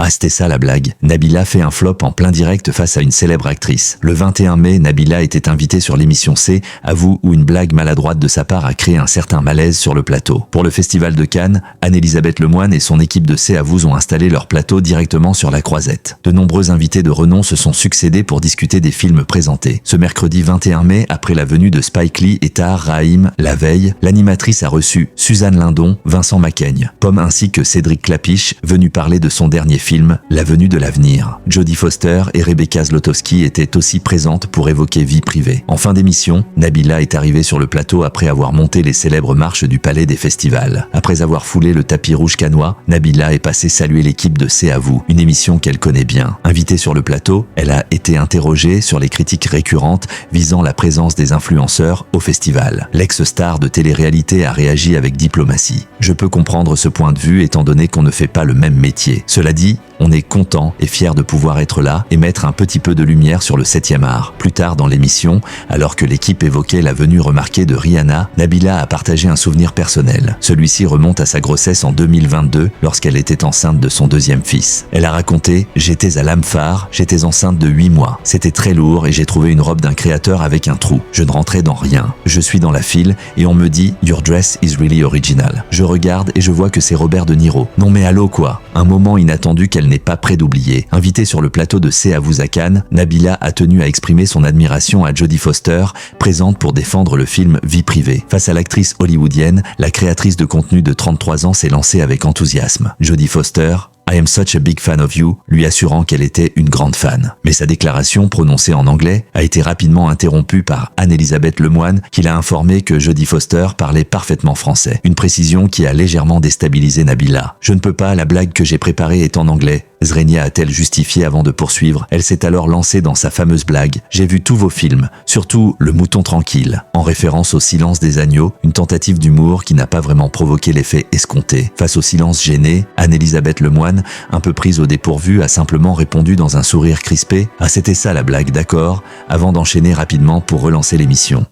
Ah, c'était ça la blague. Nabila fait un flop en plein direct face à une célèbre actrice. Le 21 mai, Nabila était invitée sur l'émission C, à vous, où une blague maladroite de sa part a créé un certain malaise sur le plateau. Pour le festival de Cannes, Anne-Elisabeth Lemoine et son équipe de C à vous ont installé leur plateau directement sur la croisette. De nombreux invités de renom se sont succédés pour discuter des films présentés. Ce mercredi 21 mai, après la venue de Spike Lee et Tahar Rahim, la veille, l'animatrice a reçu Suzanne Lindon, Vincent Macaigne, Pomme ainsi que Cédric Clapiche, venu parler de son dernier film, La venue de l'avenir. Jodie Foster et Rebecca Zlotowski étaient aussi présentes pour évoquer vie privée. En fin d'émission, Nabila est arrivée sur le plateau après avoir monté les célèbres marches du Palais des Festivals. Après avoir foulé le tapis rouge cannois, Nabila est passée saluer l'équipe de C'est à vous, une émission qu'elle connaît bien. Invitée sur le plateau, elle a été interrogée sur les critiques récurrentes visant la présence des influenceurs au festival. L'ex-star de télé-réalité a réagi avec diplomatie. Je peux comprendre ce point de vue étant donné qu'on ne fait pas le même métier. Cela dit, on est content et fier de pouvoir être là et mettre un petit peu de lumière sur le 7e art. Plus tard dans l'émission, alors que l'équipe évoquait la venue remarquée de Rihanna, Nabila a partagé un souvenir personnel. Celui-ci remonte à sa grossesse en 2022 lorsqu'elle était enceinte de son 2e fils. Elle a raconté « J'étais à l'Amphare, j'étais enceinte de 8 mois. C'était très lourd et j'ai trouvé une robe d'un créateur avec un trou. Je ne rentrais dans rien. Je suis dans la file et on me dit « Your dress is really original ». Je regarde et je vois que c'est Robert De Niro. Non mais allô quoi. Un moment inattendu qu'elle n'est pas près d'oublier. Invitée sur le plateau de C'est à vous à Cannes, Nabila a tenu à exprimer son admiration à Jodie Foster, présente pour défendre le film Vie privée. Face à l'actrice hollywoodienne, la créatrice de contenu de 33 ans s'est lancée avec enthousiasme. Jodie Foster, I am such a big fan of you, lui assurant qu'elle était une grande fan. Mais sa déclaration, prononcée en anglais, a été rapidement interrompue par Anne-Elisabeth Lemoine, qui l'a informé que Jodie Foster parlait parfaitement français. Une précision qui a légèrement déstabilisé Nabila. Je ne peux pas, la blague que j'ai préparée est en anglais. Zrenia a-t-elle justifié avant de poursuivre. Elle s'est alors lancée dans sa fameuse blague. J'ai vu tous vos films, surtout Le Mouton Tranquille, en référence au Silence des agneaux, une tentative d'humour qui n'a pas vraiment provoqué l'effet escompté. Face au silence gêné, Anne-Elisabeth Lemoine, un peu prise au dépourvu, a simplement répondu dans un sourire crispé « Ah c'était ça la blague, d'accord », avant d'enchaîner rapidement pour relancer l'émission.